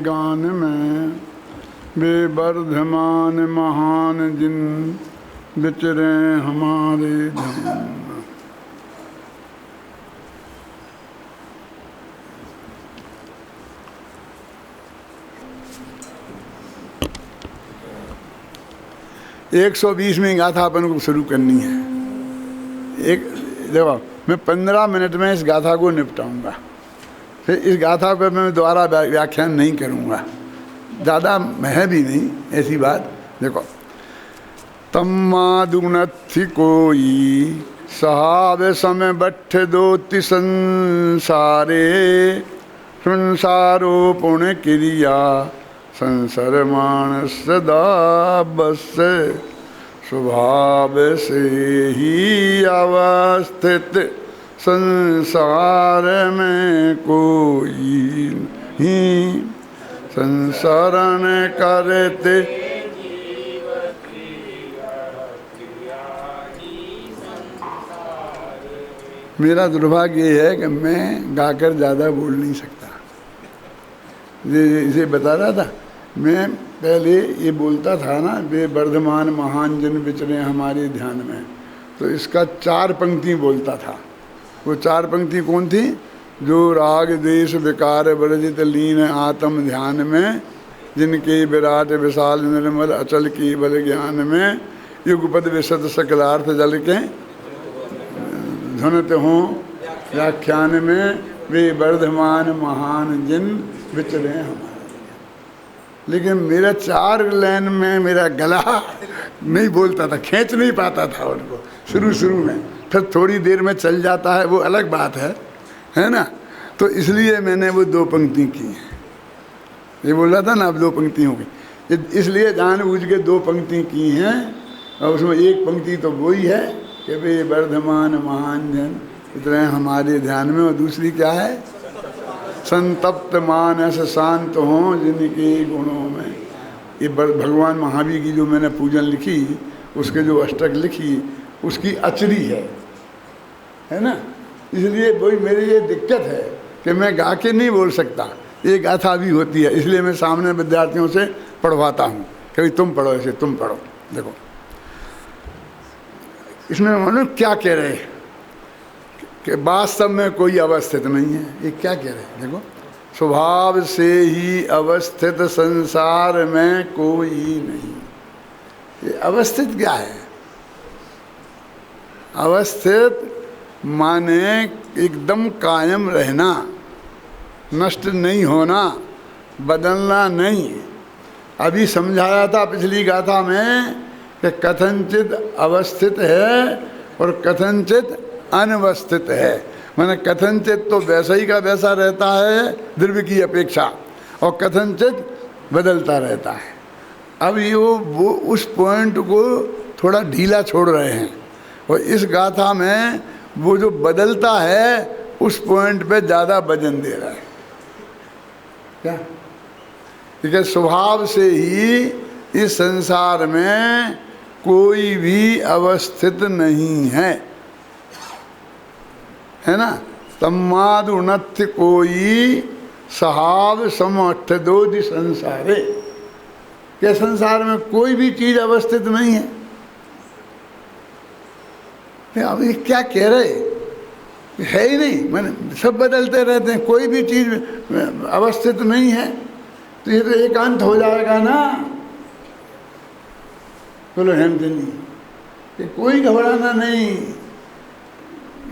गान में वे वर्धमान महान जिन विचरे हमारे ध्यान। एक 120वीं गाथा अपन को शुरू करनी है। एक देखो, मैं 15 मिनट में इस गाथा को निपटाऊंगा, फिर इस गाथा पर मैं दोबारा व्याख्यान नहीं करूंगा, ज़्यादा है भी नहीं ऐसी बात। देखो, तम्मादुनथि कोई सहावे समय बठ दोति संसारे, संसारो पुण्य क्रिया संसर मानस सदा बस, स्वभाव से ही अवस्थित संसार में कोई नहीं, संसरण करते मेरा दुर्भाग्य है कि मैं गाकर ज़्यादा बोल नहीं सकता। इसे बता रहा था मैं, पहले ये बोलता था ना, वे वर्धमान महान जन विचरे हमारे ध्यान में, तो इसका 4 पंक्ति बोलता था। वो 4 पंक्ति कौन थी? जो राग देश विकार वर्जित लीन आत्म ध्यान में, जिनके विराट विशाल निर्मल अचल केवल ज्ञान में, युगपद विशद सकलार्थ जल के ध्वनित हों व्याख्यान में, वे वर्धमान महान जिन विचरे हमारे। लेकिन मेरा 4 लाइन में मेरा गला नहीं बोलता था, खींच नहीं पाता था उनको शुरू में, फिर थोड़ी देर में चल जाता है, वो अलग बात है ना। तो इसलिए मैंने वो 2 पंक्ति की हैं। ये बोल रहा था ना, अब 2 पंक्ति हो गई, इसलिए जानबूझ के 2 पंक्ति की हैं। और उसमें एक पंक्ति तो वही है कि वे वर्धमान महान जन इतने हमारे ध्यान में, और दूसरी क्या है? संतप्त मानस शांत हों जिनके गुणों में। ये भगवान महावीर की जो मैंने पूजन लिखी, उसके जो अष्टक लिखी, उसकी अचरी है ना। इसलिए वही मेरी ये दिक्कत है कि मैं गा के नहीं बोल सकता, ये गाथा भी होती है, इसलिए मैं सामने विद्यार्थियों से पढ़वाता हूँ, कभी तुम पढ़ो, ऐसे तुम पढ़ो। देखो इसमें मानो क्या कह रहे हैं कि वास्तव में कोई अवस्थित नहीं है। ये क्या कह रहे हैं? देखो, स्वभाव से ही अवस्थित संसार में कोई नहीं। ये अवस्थित क्या है? अवस्थित माने एकदम कायम रहना, नष्ट नहीं होना, बदलना नहीं। अभी समझाया था पिछली गाथा में कि कथनचित अवस्थित है और कथनचित अनवस्थित है। माने कथनचित तो वैसा ही का वैसा रहता है द्रव्य की अपेक्षा, और कथनचित बदलता रहता है। अब ये वो उस पॉइंट को थोड़ा ढीला छोड़ रहे हैं, और इस गाथा में वो जो बदलता है उस पॉइंट पे ज़्यादा वजन दे रहा है। क्या? क्योंकि स्वभाव से ही इस संसार में कोई भी अवस्थित नहीं है ना। तम्मादुनथि कोई सहाव समठ दोधि संसारे। क्या संसार में कोई भी चीज अवस्थित नहीं है? अब ये क्या कह रहे है ही नहीं, मैंने सब बदलते रहते हैं, कोई भी चीज अवस्थित नहीं है, तो ये तो एकांत हो जाएगा ना। बोलो हेमचंद जी कि कोई घबराना नहीं,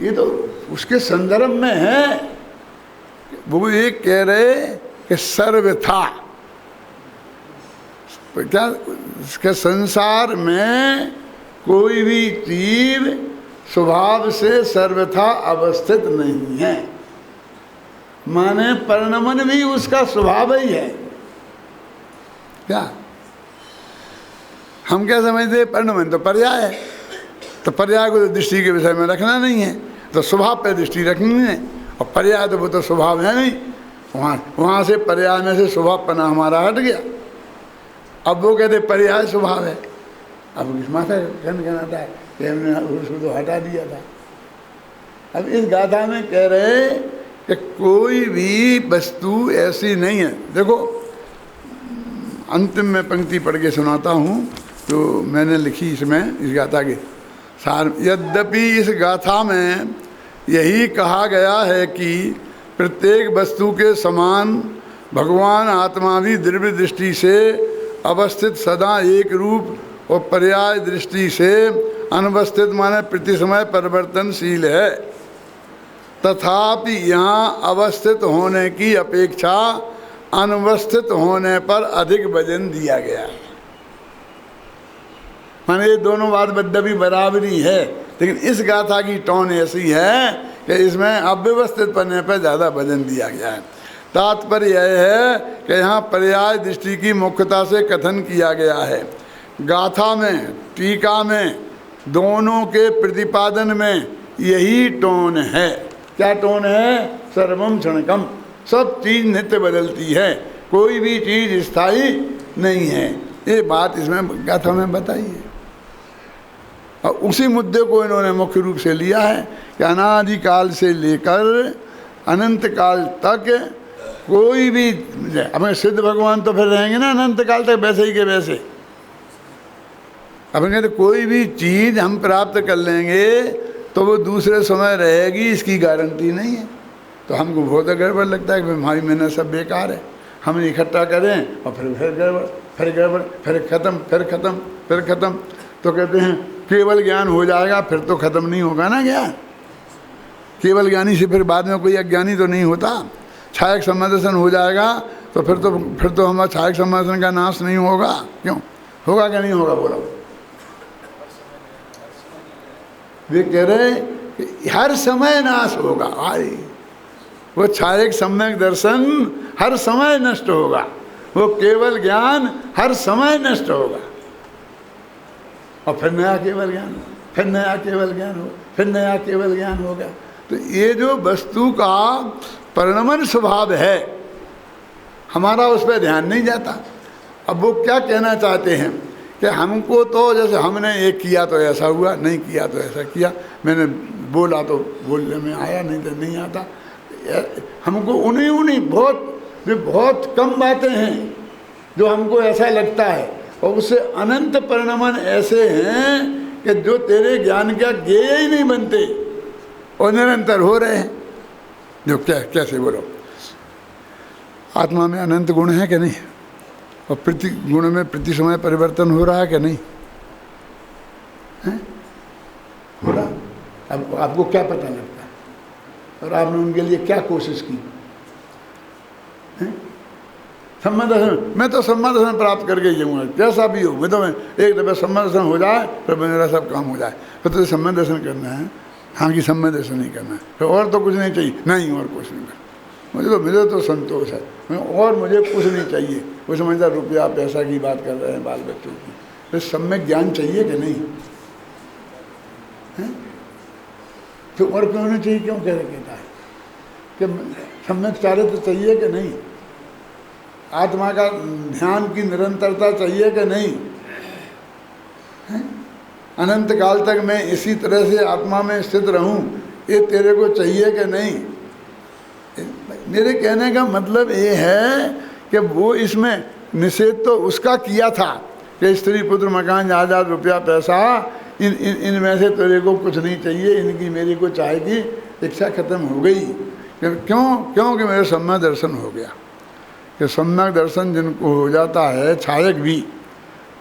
ये तो उसके संदर्भ में है। वो ये कह रहे कि सर्व था क्या, इसके संसार में कोई भी जीव स्वभाव से सर्वथा अवस्थित नहीं है। माने परिणमन भी उसका स्वभाव ही है। क्या हम क्या समझते? परिणमन तो पर्याय है, तो पर्याय को तो दृष्टि के विषय में रखना नहीं है, तो स्वभाव पे दृष्टि रखनी है, और पर्याय तो वो तो स्वभाव है नहीं। वहाँ से पर्याय में से स्वभाव पना हमारा हट गया। अब वो कहते पर्याय स्वभाव है, अब किस माथा कहना है कि हमने उसको तो हटा दिया था। अब इस गाथा में कह रहे कि कोई भी वस्तु ऐसी नहीं है। देखो अंतिम में पंक्ति पढ़ के सुनाता हूँ तो मैंने लिखी इसमें, इस गाथा के सार। यद्यपि इस गाथा में यही कहा गया है कि प्रत्येक वस्तु के समान भगवान आत्मा भी दिव्य दृष्टि से अवस्थित सदा एक रूप और पर्याय दृष्टि से अनवस्थित माने प्रति समय परिवर्तनशील है, तथापि यहाँ अवस्थित होने की अपेक्षा अनवस्थित होने पर अधिक वजन दिया गया है। माने ये दोनों बात बद्दभी बराबरी है, लेकिन इस गाथा की टोन ऐसी है कि इसमें अव्यवस्थित पन्ने पर ज़्यादा वजन दिया गया है। तात्पर्य यह है कि यहाँ पर्याय दृष्टि की मुख्यता से कथन किया गया है। गाथा में, टीका में, दोनों के प्रतिपादन में यही टोन है। क्या टोन है? सर्वम क्षणिकम, सब चीज़ नित्य बदलती है, कोई भी चीज़ स्थायी नहीं है। ये बात इसमें गाथा में बताई है और उसी मुद्दे को इन्होंने मुख्य रूप से लिया है कि अनादिकाल से लेकर अनंत काल तक कोई भी, अपने सिद्ध भगवान तो फिर रहेंगे ना अनंत काल तक वैसे ही के वैसे। अपन कहते कोई भी चीज़ हम प्राप्त कर लेंगे तो वो दूसरे समय रहेगी, इसकी गारंटी नहीं है। तो हमको बहुत गड़बड़ लगता है कि हमारी मेहनत सब बेकार है, हम इकट्ठा करें और फिर गड़बड़, फिर गड़बड़, फिर ख़त्म, फिर ख़त्म, फिर ख़त्म। तो कहते हैं केवल ज्ञान हो जाएगा, फिर तो ख़त्म नहीं होगा ना ज्ञान। केवल ज्ञानी से फिर बाद में कोई अज्ञानी तो नहीं होता। छायक सम्यदर्शन हो जाएगा तो फिर तो हमारा छायक सम्यदर्शन का नाश नहीं होगा। क्यों होगा, क्या नहीं होगा? बोलो। वे कह रहे कि हर समय नाश होगा। भाई वो छायक सम्यक दर्शन हर समय नष्ट होगा, वो केवल ज्ञान हर समय नष्ट होगा और फिर नया केवल ज्ञान, फिर नया केवल ज्ञान हो, फिर नया केवल ज्ञान होगा। तो ये जो वस्तु का परिणमन स्वभाव है, हमारा उस पर ध्यान नहीं जाता। अब वो क्या कहना चाहते हैं कि हमको तो जैसे हमने ये किया तो ऐसा हुआ, नहीं किया तो ऐसा किया, मैंने बोला तो बोलने में आया, नहीं तो नहीं आता। हमको उन्हीं बहुत कम बातें हैं जो हमको ऐसा लगता है, और उससे अनंत परिणमन ऐसे हैं कि जो तेरे ज्ञान का ज्ञेय ही नहीं बनते और निरंतर हो रहे हैं। जो कैसे बोलो, आत्मा में अनंत गुण है कि नहीं, और प्रति गुण में प्रति समय परिवर्तन हो रहा है कि नहीं है? हो रहा। अब आपको क्या पता लगता है और आपने उनके लिए क्या कोशिश की? सम्यदर्शन, मैं तो सम्यदर्शन प्राप्त करके जाऊँगा जैसा भी हो। मैं एक दफ़ा सम्यदर्शन हो जाए फिर मेरा सब काम हो जाए। फिर तुझे सम्यदर्शन करना है, हाँ कि सम्यदर्शन नहीं करना है, फिर और तो कुछ नहीं चाहिए, नहीं और कुछ नहीं करना, मुझे तो संतोष है, और मुझे कुछ नहीं चाहिए। वो समझता रुपया पैसा की बात कर रहे हैं, बाल बच्चों की। फिर सम्यक ज्ञान चाहिए कि नहीं है? तो और क्यों नहीं चाहिए? क्यों कहता है कि सम्यक चारित्र चाहिए कि नहीं? आत्मा का ध्यान की निरंतरता चाहिए कि नहीं है? अनंत काल तक मैं इसी तरह से आत्मा में स्थित रहूं, ये तेरे को चाहिए कि नहीं? मेरे कहने का मतलब ये है कि वो इसमें निषेध तो उसका किया था कि स्त्री पुत्र मकान जायदाद रुपया पैसा इनमें से तेरे को कुछ नहीं चाहिए, इनकी मेरी को चाहे की इच्छा खत्म हो गई। क्योंकि मेरा सम्यक दर्शन हो गया। कि सम्यक दर्शन जिनको हो जाता है, छायक भी,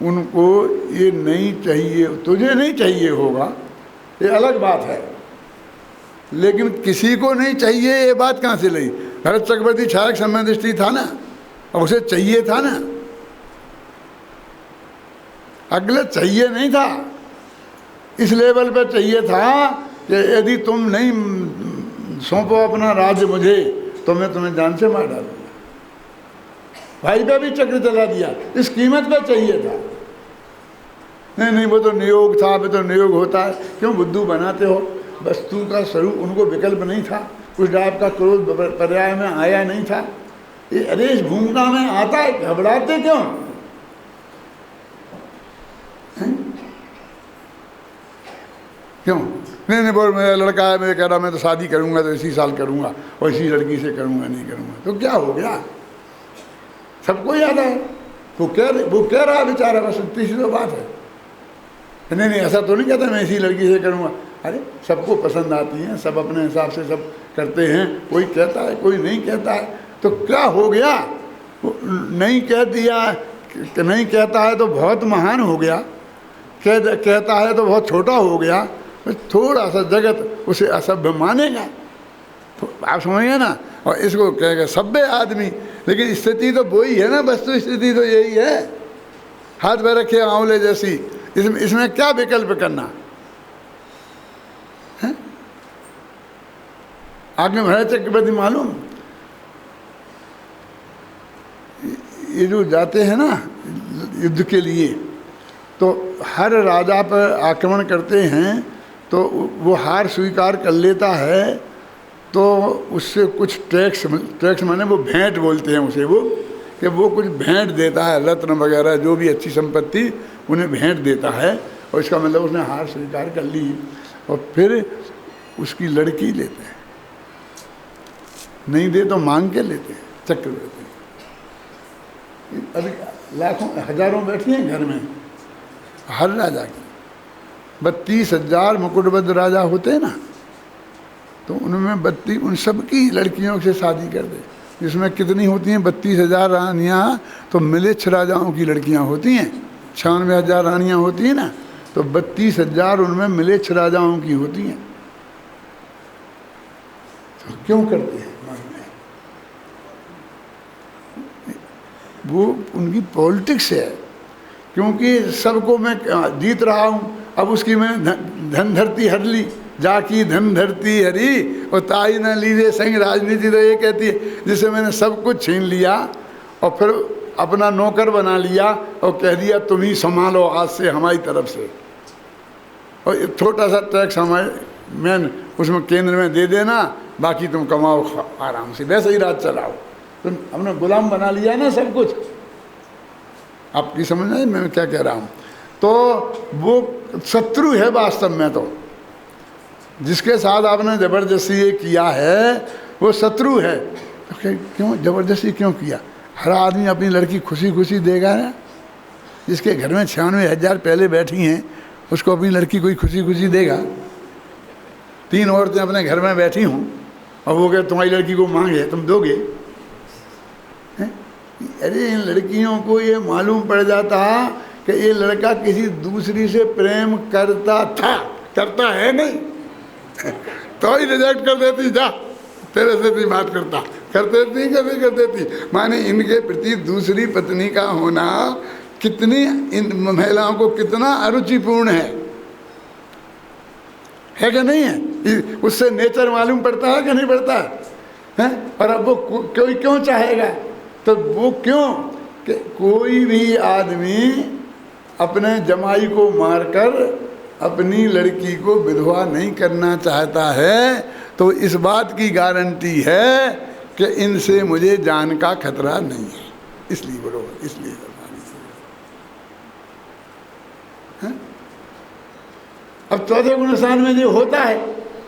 उनको ये नहीं चाहिए, तुझे नहीं चाहिए होगा, ये अलग बात है, लेकिन किसी को नहीं चाहिए ये बात कहाँ से ली? भरत चक्रवर्ती छायक सम्यक दृष्टि था ना, और उसे चाहिए था ना, अगले चाहिए नहीं था। इस लेवल पर चाहिए था कि यदि तुम नहीं सौंपो अपना राज्य मुझे तो मैं तुम्हें जान से मार डालूंगा। भाई का भी चक्र चला दिया, इस कीमत पर चाहिए था। नहीं वो तो नियोग था, वो तो नियोग होता है। क्यों बुद्धू बनाते हो? वस्तु का स्वरूप उनको विकल्प नहीं था, उस टाइप का क्रोध पर्याय में आया नहीं था। ये अरे इस भूमिका में आता है, घबराते क्यों? क्यों? नहीं बोल, मेरा लड़का है, मैं कह रहा मैं तो शादी करूंगा तो इसी साल करूंगा और इसी लड़की से करूंगा, नहीं करूंगा तो क्या हो गया? सबको याद है, वो कह रहा बेचारा, बस इतनी सी तो बात है। नहीं नहीं, ऐसा तो नहीं कहता मैं इसी लड़की से करूँगा। अरे सबको पसंद आती हैं, सब अपने हिसाब से सब करते हैं, कोई कहता है कोई नहीं कहता है, तो क्या हो गया? नहीं कह दिया, नहीं कहता है तो बहुत महान हो गया, कहता है तो बहुत छोटा हो गया। थोड़ा सा जगत उसे असभ्य मानेगा, तो आप समझिए ना। और इसको कहेगा सभ्य आदमी, लेकिन स्थिति तो वही है ना, वस्तु स्थिति तो यही है, हाथ में रखे आंवले जैसी। इसमें क्या विकल्प करना है? आपने महाराज चक्रवर्ती मालूम, ये जो जाते हैं ना युद्ध के लिए, तो हर राजा पर आक्रमण करते हैं, तो वो हार स्वीकार कर लेता है, तो उससे कुछ टैक्स माने वो भेंट बोलते हैं उसे, वो कि वो कुछ भेंट देता है, रत्न वगैरह जो भी अच्छी संपत्ति उन्हें भेंट देता है। और इसका मतलब उसने हार स्वीकार कर ली, और फिर उसकी लड़की लेते हैं, नहीं दे तो मांग के लेते हैं चक्रवर्ती। अभी लाखों हजारों बैठी हैं घर में, हर राजा की 32,000 मुकुटबद्ध राजा होते हैं ना, तो उनमें उन सब की लड़कियों से शादी कर दे। जिसमें कितनी होती हैं? 32,000 रानियाँ, तो मिलेच्छ राजाओं की लड़कियाँ होती हैं। 96,000 रानियाँ होती हैं ना, तो 32,000 उनमें मिलेच्छ राजाओं की होती हैं। तो क्यों करते हैं? वो उनकी पॉलिटिक्स है, क्योंकि सबको मैं जीत रहा हूँ, अब उसकी मैंने धन धरती हर ली, जाकी धन धरती हरी और ताई न लीजे संग राजनीति। तो ये कहती है जिससे मैंने सब कुछ छीन लिया और फिर अपना नौकर बना लिया और कह दिया तुम ही संभालो आज से हमारी तरफ से, और छोटा सा टैक्स हमारे मैं उसमें केंद्र में दे देना, बाकी तुम कमाओ आराम से, वैसे ही राज चलाओ। तो हमने गुलाम बना लिया ना सब कुछ। आपकी समझ नहीं मैं क्या कह रहा हूँ? तो वो शत्रु है वास्तव में, तो जिसके साथ आपने ज़बरदस्ती ये किया है वो शत्रु है। तो क्यों ज़बरदस्ती क्यों किया? हर आदमी अपनी लड़की खुशी खुशी देगा ना। जिसके घर में 96,000 पहले बैठी हैं उसको अपनी लड़की कोई खुशी खुशी देगा? 3 औरतें अपने घर में बैठी हूँ और वो कहे तुम्हारी लड़की को मांगे, तुम दोगे? अरे इन लड़कियों को ये मालूम पड़ जाता कि ये लड़का किसी दूसरी से प्रेम करता है नहीं तो ही रिजेक्ट कर देती, जा तेरे से नहीं बात करता, कर देती। माने इनके प्रति दूसरी पत्नी का होना कितनी इन महिलाओं को कितना अरुचिपूर्ण है कि नहीं है? उससे नेचर मालूम पड़ता है कि नहीं पड़ता है? और अब वो कोई क्यों चाहेगा? तो वो क्यों कि कोई भी आदमी अपने जमाई को मारकर अपनी लड़की को विधवा नहीं करना चाहता है, तो इस बात की गारंटी है कि इनसे मुझे जान का खतरा नहीं है, इसलिए बोलो, इसलिए अब चौथे गुणस्थान में जो होता है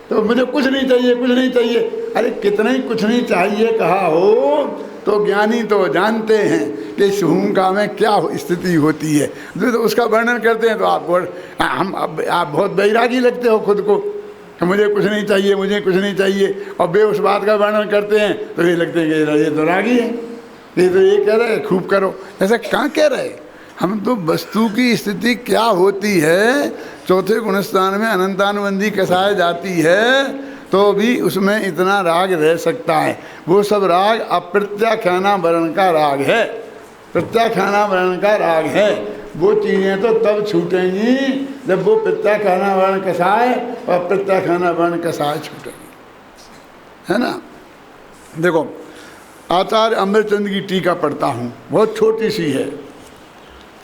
तो मुझे कुछ नहीं चाहिए, कुछ नहीं चाहिए। अरे कितना ही कुछ नहीं चाहिए कहा हो तो ज्ञानी तो जानते हैं कि इस भूमिका में क्या स्थिति होती है। तो उसका वर्णन करते हैं तो आप बहुत बैरागी लगते हो खुद को कि मुझे कुछ नहीं चाहिए, मुझे कुछ नहीं चाहिए, और वे उस बात का वर्णन करते हैं तो ये लगते हैं कि ये तो रागी है, ये तो ये कह रहे हैं खूब करो। ऐसा कहाँ कह रहे? हम तो वस्तु की स्थिति क्या होती है, चौथे गुणस्थान में अनंतानुबंधी कसाय जाती है तो भी उसमें इतना राग रह सकता है। वो सब राग अप्रत्याख्याना वर्ण का राग है, प्रत्याख्याना वर्ण का राग है। वो चीज़ें तो तब छूटेंगी जब वो प्रत्याख्याना वर्ण कसाय और प्रत्याख्याना वर्ण कसाय छूटेंगी, है ना। देखो आचार्य अमृतचंद की टीका पढ़ता हूँ, बहुत छोटी सी है,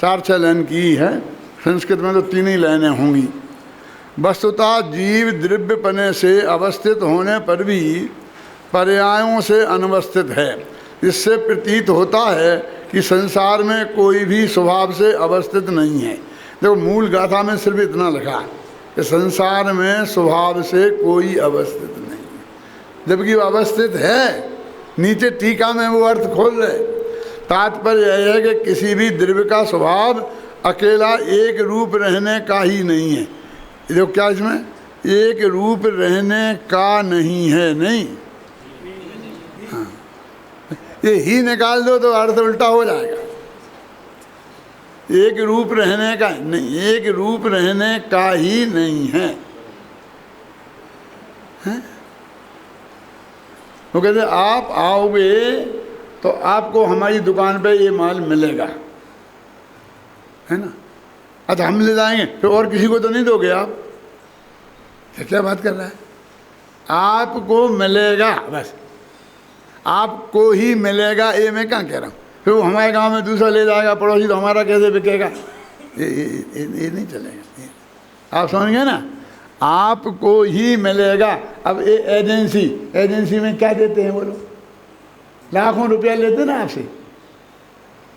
4-6 लाइन की है, संस्कृत में तो 3 ही लाइनें होंगी। वस्तुतः जीव द्रव्यपने से अवस्थित होने पर भी पर्यायों से अनवस्थित है। इससे प्रतीत होता है कि संसार में कोई भी स्वभाव से अवस्थित नहीं है। देखो मूल गाथा में सिर्फ इतना लिखा है कि संसार में स्वभाव से कोई अवस्थित नहीं है, जबकि वो अवस्थित है। नीचे टीका में वो अर्थ खोल रहे तात्पर्य यह है कि किसी भी द्रव्य का स्वभाव अकेला एक रूप रहने का ही नहीं है। देखो क्या इसमें एक रूप रहने का नहीं है, नहीं, हाँ, ये ही निकाल दो तो अर्थ उल्टा हो जाएगा। एक रूप रहने का नहीं, एक रूप रहने का ही नहीं है, हैं? वो कहते आप आओगे तो आपको हमारी दुकान पे ये माल मिलेगा, है ना। अच्छा हम ले जाएंगे तो और किसी को तो नहीं दोगे आप, क्या बात कर रहा है। आपको मिलेगा, बस आपको ही मिलेगा, ये मैं क्या कह रहा हूँ। फिर वो हमारे गांव में दूसरा ले जाएगा पड़ोसी, तो हमारा कैसे बिकेगा, ये नहीं चलेगा। आप समझ गए ना, आपको ही मिलेगा। अब ये एजेंसी में क्या देते हैं वो लोग, लाखों रुपया लेते ना आपसे,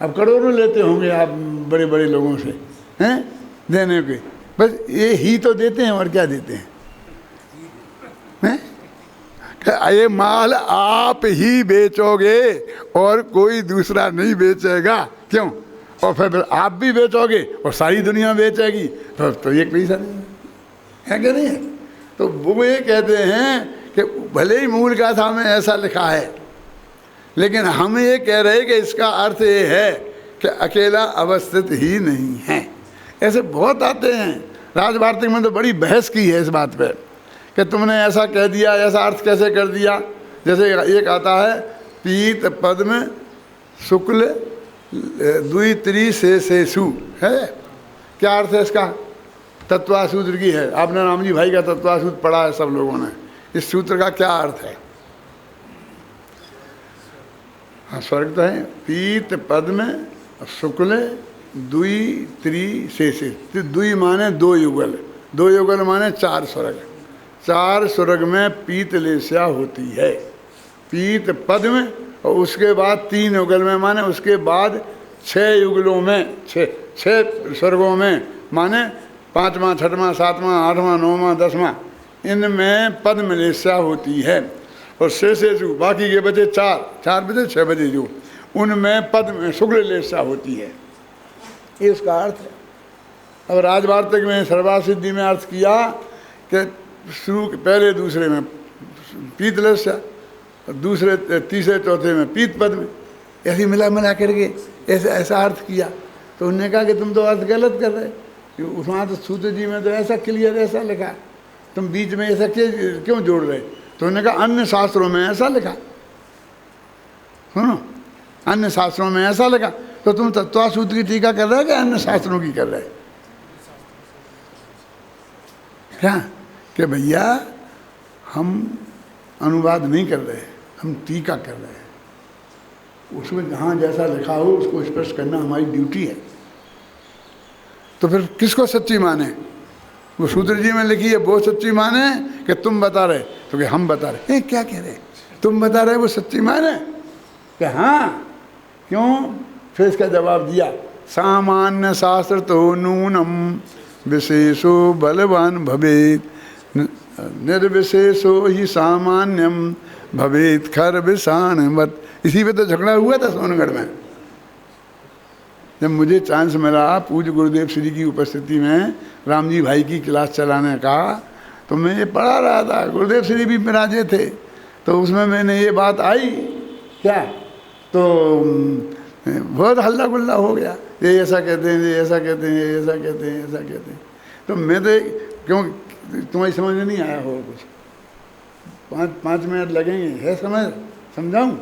अब करोड़ों लेते होंगे आप बड़े बड़े लोगों से, हैं देने के, बस ये ही तो देते हैं और क्या देते हैं, ये माल आप ही बेचोगे और कोई दूसरा नहीं बेचेगा। क्यों, और फिर आप भी बेचोगे और सारी दुनिया बेचेगी, तो एक पैसा नहीं है, क्या नहीं है। तो वो ये कहते हैं कि भले ही मूल गाथा में ऐसा लिखा है, लेकिन हम ये कह रहे हैं कि इसका अर्थ ये है कि अकेला अवस्थित ही नहीं है। ऐसे बहुत आते हैं, राजवार्तिक में तो बड़ी बहस की है इस बात पे कि तुमने ऐसा कह दिया, ऐसा अर्थ कैसे कर दिया। जैसे एक आता है पीत पद्म शुक्ल द्वित्री शेषु, है क्या अर्थ है इसका, तत्वासूत्र की है, आपने राम जी भाई का तत्वासूत्र पढ़ा है सब लोगों ने, इस सूत्र का क्या अर्थ है। हाँ स्वर्ग तो है, पीत पद्म शुक्ल द्वित्री शेष, द्वि माने दो युगल, दो युगल माने चार स्वर्ग, चार स्वर्ग में पीत लेस्या होती है, पीत पद्म, और उसके बाद तीन युगल में माने उसके बाद छह युगलों में, छह स्वर्गों में माने पाँचवा छठवां सातवां आठवां नौवां दसवां, इनमें पद्म लेस्या होती है। और शेषेषु बाकी के बचे चार बजे छः बजे जो, उनमें पद्म शुक्ल लेस्या होती है, ये उसका अर्थ है। अब राजवार्तिक में सर्वासिद्धि में अर्थ किया कि शुरू पहले दूसरे में पीत लेस्या, दूसरे तीसरे चौथे में पीत पद्म, ऐसे मिला करके ऐसा अर्थ किया। तो उन्होंने कहा कि तुम तो अर्थ गलत कर रहे, उसमें तो सूत्र जी में तो ऐसा क्लियर ऐसा लिखा, तुम बीच में ऐसा क्यों जोड़ रहे। तो उन्होंने कहा अन्य शास्त्रों में ऐसा लिखा, सुनो अन्य शास्त्रों में ऐसा लिखा, तो तुम तत्वासूत्र की टीका कर रहे हो कि अन्य शास्त्रों की कर रहे क्या, कि भैया हम अनुवाद नहीं कर रहे, हम टीका कर रहे हैं, उसमें जहाँ जैसा लिखा हो उसको स्पष्ट करना हमारी ड्यूटी है। तो फिर किसको सच्ची माने, वो सूत्र जी में लिखी है वो सच्ची माने कि तुम बता रहे, तो कि हम बता रहे, क्या कह रहे तुम बता रहे वो सच्ची माने कि हाँ, क्यों। फिर इसका जवाब दिया सामान्य शास्त्र तो नूनम विशेषो बलवान भवेत निर्विशेषो ही सामान्यम भवेत खर विषाणवत। इसी पे तो झगड़ा हुआ था सोनगढ़ में, जब मुझे चांस मिला पूज्य गुरुदेव श्री की उपस्थिति में राम जी भाई की क्लास चलाने का, तो मैं ये पढ़ा रहा था, गुरुदेव श्री भी विराजे थे, तो उसमें मैंने ये बात आई क्या, तो बहुत हल्ला गुल्ला हो गया, ये ऐसा कहते हैं, ये ऐसा कहते हैं, ये ऐसा कहते हैं, ऐसा कहते हैं। तो मैं तो क्यों तुम्हारी समझ में नहीं आया हो कुछ, पाँच मिनट लगेंगे, है समझाऊँ।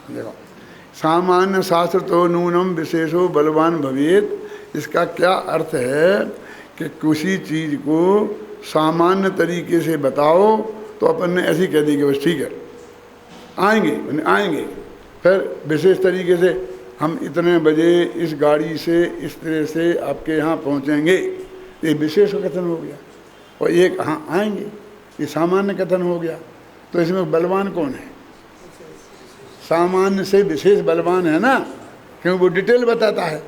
देखो सामान्य शास्त्र तो नूनम विशेषो बलवान भवेत, इसका क्या अर्थ है कि किसी चीज़ को सामान्य तरीके से बताओ तो अपन ने ऐसी कह दी कि बस ठीक है आएंगे, फिर विशेष तरीके से हम इतने बजे इस गाड़ी से इस तरह से आपके यहाँ पहुँचेंगे, ये विशेष कथन हो गया। और एक हाँ आएंगे, ये सामान्य कथन हो गया। तो इसमें बलवान कौन है, सामान्य से विशेष बलवान है ना, क्योंकि वो डिटेल बताता है।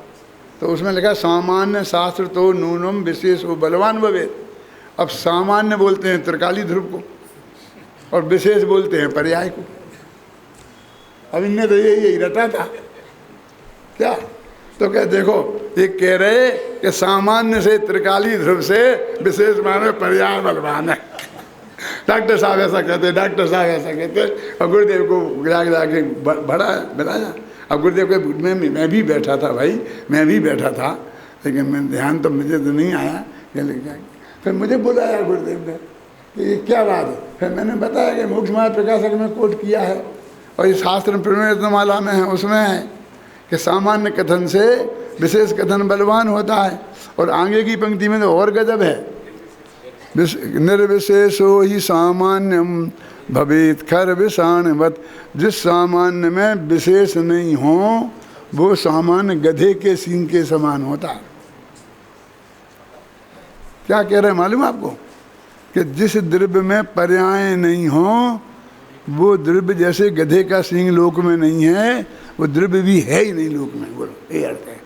तो उसमें लिखा सामान्य शास्त्र तो नूनम विशेष वो बलवान भवेत। अब सामान्य बोलते हैं त्रिकाली ध्रुव को और विशेष बोलते हैं पर्याय को। अब इनने तो यही रटा था, तो क्या देखो, ये कह रहे कि सामान्य से त्रिकाली ध्रुव से विशेष माने पर्याय बलवान है। डॉक्टर साहब ऐसा कहते, डॉक्टर साहब ऐसा कहते, और गुरुदेव को गिरा गिरा के बड़ा बताया। अब गुरुदेव के मैं भी बैठा था भाई, मैं भी बैठा था, लेकिन मैं ध्यान तो मुझे तो नहीं आया। फिर मुझे बुलाया गुरुदेव ने कि ये क्या बात है। फिर मैंने बताया कि मोक्ष मार्ग प्रकाशक में कोट किया है, और ये शास्त्र प्रमेयमाला में है, उसमें है कि सामान्य कथन से विशेष कथन बलवान होता है। और आगे की पंक्ति में तो और गजब है, निर्विशेषो ही सामान्यम भवेत खर विषाणवत। जिस सामान्य में विशेष नहीं हो वो सामान्य गधे के सींग के समान होता है। क्या कह रहे हैं मालूम आपको, कि जिस द्रव्य में पर्याय नहीं हो वो द्रव्य जैसे गधे का सींग लोक में नहीं है, वो द्रव्य भी है ही नहीं लोक में। बोलो, ये अर्थ है।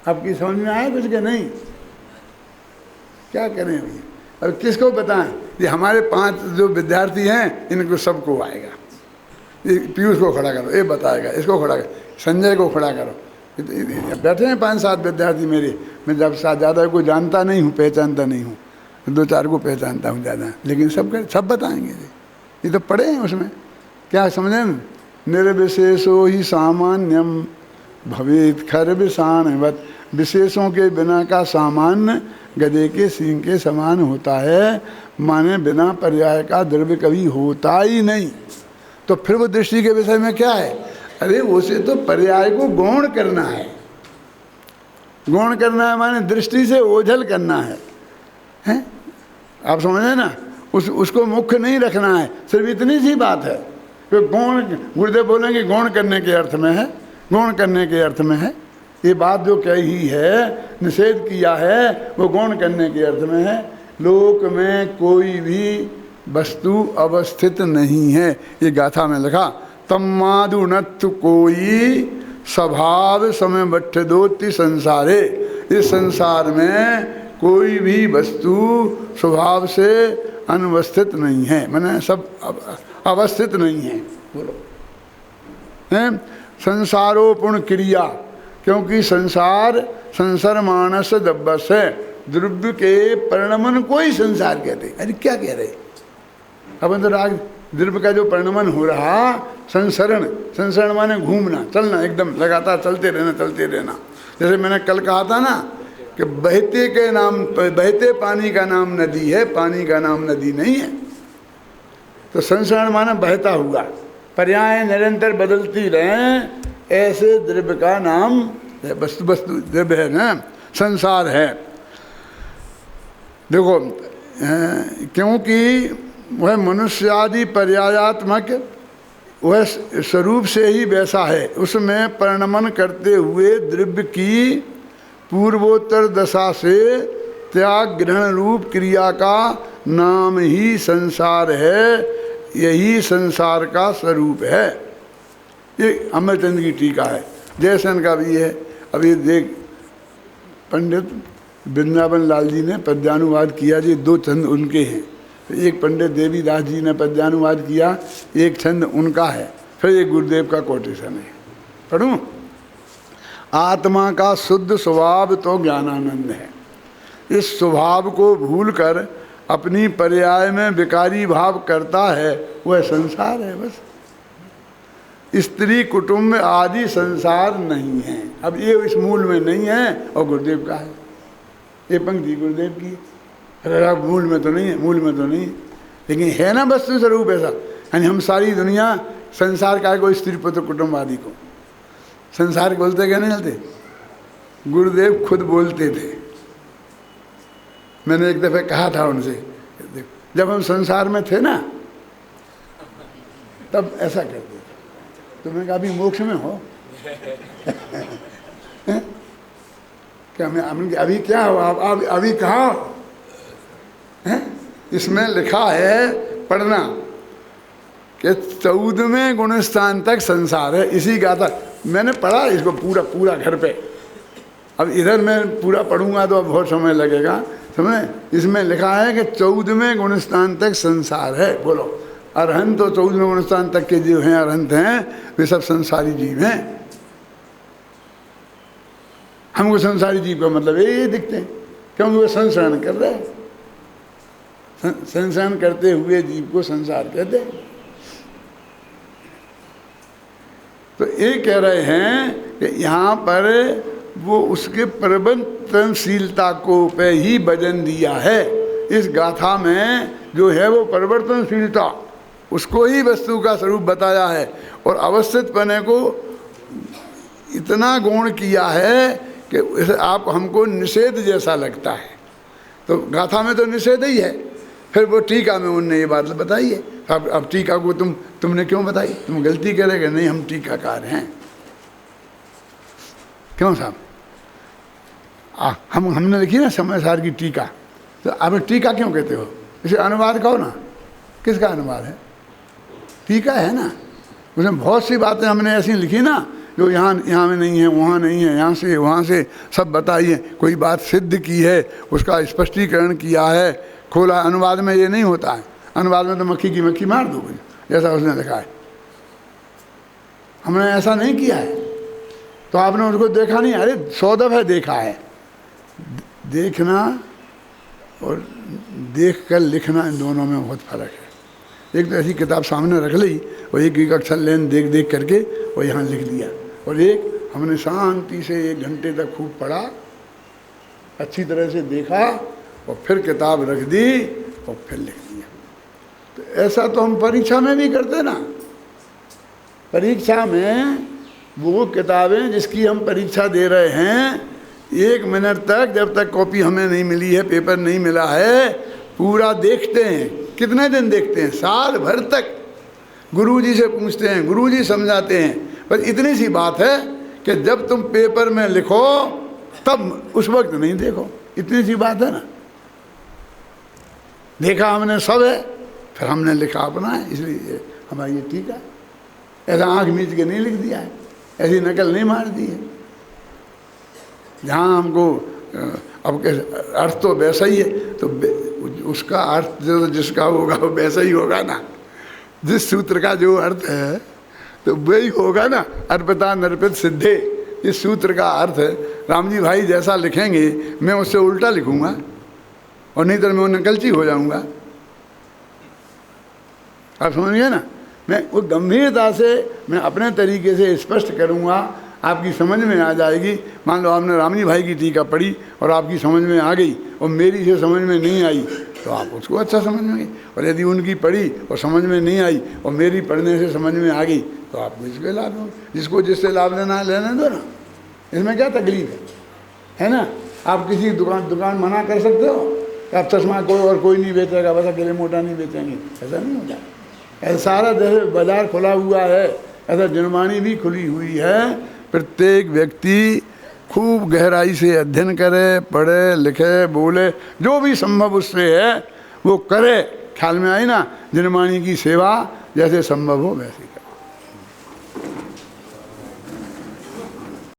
आपकी समझ में आया कुछ के नहीं? क्या करें अभी, अब किसको बताएं? ये हमारे 5 जो विद्यार्थी हैं इनको सबको आएगा। ये पीयूष को खड़ा करो, ये बताएगा, इसको खड़ा करो, संजय को खड़ा करो। बैठे हैं 5-7 विद्यार्थी मेरे। मैं जब ज़्यादा को जानता नहीं हूँ, पहचानता नहीं हूँ, 2-4 को पहचानता हूँ ज़्यादा, लेकिन सब बताएंगे। ये तो पढ़े हैं उसमें, क्या समझे? निर्विशेषो ही सामान्यम भवेत खर विषाणवत। विशेषों के बिना का सामान्य गधे के सींग के समान होता है, माने बिना पर्याय का द्रव्य कभी होता ही नहीं। तो फिर वो दृष्टि के विषय में क्या है? अरे उसे तो पर्याय को गौण करना है। गौण करना है माने दृष्टि से ओझल करना है, हैं? आप समझे ना? उसको मुख्य नहीं रखना है, सिर्फ इतनी सी बात है कि गौण, गुरुदेव बोलेंगे गौण करने के अर्थ में है, गौण करने के अर्थ में है। ये बात जो कही है, निषेध किया है, वो गौण करने के अर्थ में है। लोक में कोई भी वस्तु अवस्थित नहीं है, ये गाथा में लिखा। तम्मादु नत्तु कोई स्वभाव समय बट्ठदोति संसारे। इस संसार में कोई भी वस्तु स्वभाव से अनवस्थित नहीं है, माने सब अवस्थित नहीं है। बोलो, हैं? संसारोपूर्ण क्रिया, क्योंकि संसार मानस दब्बस है। द्रव्य के परिणमन को ही संसार कहते। अरे क्या कह रहे? अपन तो राग द्रव्य का जो परिणमन हो रहा, संसरण माने घूमना, चलना, एकदम लगातार चलते रहना। जैसे मैंने कल कहा था ना कि बहते पानी का नाम नदी है, पानी का नाम नदी नहीं है। तो संसरण माने बहता हुआ, पर्याय निरंतर बदलती रहे, ऐसे द्रव्य का नाम वस्तु द्रव्य है ना, संसार है। देखो, क्योंकि वह मनुष्य आदि पर्यायात्मक वह स्वरूप से ही वैसा है, उसमें परिणमन करते हुए द्रव्य की पूर्वोत्तर दशा से त्याग ग्रहण रूप क्रिया का नाम ही संसार है। यही संसार का स्वरूप है। ये अमरचंद की टीका है, जयसेन का भी है। अभी देख, पंडित वृंदावन लाल जी ने पद्यानुवाद किया जी, 2 छंद उनके हैं। एक पंडित देवीदास जी ने पद्यानुवाद किया, एक छंद उनका है, फिर एक गुरुदेव का कोटेशन है। पढ़ूं? आत्मा का शुद्ध स्वभाव तो ज्ञानानंद है। इस स्वभाव को भूलकर अपनी पर्याय में विकारी भाव करता है, वह संसार है। बस स्त्री कुटुंब आदि संसार नहीं है। अब ये इस मूल में नहीं है, और गुरुदेव का है। ये पंक्ति गुरुदेव की है। अरे मूल में तो नहीं है, मूल में तो नहीं है, लेकिन है ना वस्तु स्वरूप ऐसा। यानी हम सारी दुनिया संसार का कोई स्त्री पुत्र कुटुंब आदि को संसार बोलते क्या नहीं बोलते? गुरुदेव खुद बोलते थे। मैंने एक दफे कहा था उनसे, जब हम संसार में थे ना तब ऐसा करते थे। तो मैंने कहा अभी मोक्ष में हो क्या? मैं अभी क्या हो, आप अभी कहाँ हो? इसमें लिखा है पढ़ना कि 14वें गुणस्थान तक संसार है। इसी गाथा मैंने पढ़ा इसको पूरा घर पे। अब इधर मैं पूरा पढ़ूंगा तो अब बहुत समय लगेगा। समझे? इसमें लिखा है कि 14वें गुणस्थान तक संसार है। बोलो, अरहंत और 14वें गुण स्थान तक के जो हैं अरहंत हैं वे सब संसारी जीव हैं। हमको संसारी जीव का मतलब ये दिखते हैं, क्योंकि वो संसरण कर रहे हैं। संसरण करते हुए जीव को संसार कहते हैं। तो ये कह रहे हैं कि यहाँ पर वो उसके परिवर्तनशीलता को पे ही वजन दिया है। इस गाथा में जो है वो परिवर्तनशीलता, उसको ही वस्तु का स्वरूप बताया है और अवस्थित पने को इतना गौण किया है कि आप हमको निषेध जैसा लगता है। तो गाथा में तो निषेध ही है, फिर वो टीका में उनने ये बात बताई है। अब टीका को तुमने क्यों बताई? तुम गलती करेंगे? नहीं, हम टीकाकार हैं। क्यों साहब? हमने लिखी ना समयसार की टीका, तो आप टीका क्यों कहते हो? इसे अनुवाद कहो ना। किसका अनुवाद है? टीका है ना। उसमें बहुत सी बातें हमने ऐसी लिखी ना जो यहाँ में नहीं है, वहाँ नहीं है, यहाँ से वहाँ से सब बताई है। कोई बात सिद्ध की है, उसका स्पष्टीकरण किया है, खोला। अनुवाद में ये नहीं होता है। अनुवाद में तो मक्खी की मक्खी मार दो, जैसा उसने लिखा है। हमने ऐसा नहीं किया है। तो आपने उसको देखा नहीं? अरे 100 दफ़े देखा है। देखना और देख कर लिखना, इन दोनों में बहुत फर्क है। एक तो ऐसी किताब सामने रख ली और एक अक्षर लेन देख देख करके और यहाँ लिख दिया, और एक हमने शांति से 1 घंटे तक खूब पढ़ा, अच्छी तरह से देखा और फिर किताब रख दी और फिर लिख दिया। तो ऐसा तो हम परीक्षा में भी करते ना। परीक्षा में वो किताबें जिसकी हम परीक्षा दे रहे हैं, 1 मिनट तक जब तक कॉपी हमें नहीं मिली है, पेपर नहीं मिला है, पूरा देखते हैं। कितने दिन देखते हैं? साल भर तक गुरुजी से पूछते हैं, गुरुजी समझाते हैं। पर इतनी सी बात है कि जब तुम पेपर में लिखो तब उस वक्त नहीं देखो। इतनी सी बात है ना। देखा हमने सब है, फिर हमने लिखा अपना है, इसलिए हमारी ये ठीक है। ऐसा आँख मीच के नहीं लिख दिया है, ऐसी नकल नहीं मार दी है। जहाँ हमको अब अर्थ तो वैसा ही है, तो उसका अर्थ जो जिसका होगा वो वैसा ही होगा ना। जिस सूत्र का जो अर्थ है तो वही होगा ना। अर्पिता नर्पित सिद्धे, इस सूत्र का अर्थ है। राम जी भाई जैसा लिखेंगे मैं उससे उल्टा लिखूंगा, और नहीं तो मैं वो नकलची हो जाऊंगा। आप समझिए ना। मैं वो गंभीरता से मैं अपने तरीके से स्पष्ट करूंगा, आपकी समझ में आ जाएगी। मान लो आपने राम जी भाई की टीका पढ़ी और आपकी समझ में आ गई और मेरी से समझ में नहीं आई, तो आप उसको अच्छा समझेंगे। और यदि उनकी पढ़ी और समझ में नहीं आई और मेरी पढ़ने से समझ में आ गई, तो आपको इसके लाभ होंगे। जिसको जिससे लाभ लेना है लेने दो ना, इसमें क्या तकलीफ है ना। आप किसी दुकान मना कर सकते हो कि आप चश्मा कोई नहीं बेचेगा, बस अकेले मोटा नहीं बेचेंगे, ऐसा नहीं होता। ऐसा सारा जैसे बाजार खुला हुआ है, ऐसा जनवाणी भी खुली हुई है। प्रत्येक व्यक्ति खूब गहराई से अध्ययन करे, पढ़े, लिखे, बोले, जो भी संभव उससे है वो करे। ख्याल में आई ना। जनवाणी की सेवा जैसे संभव हो वैसे करे।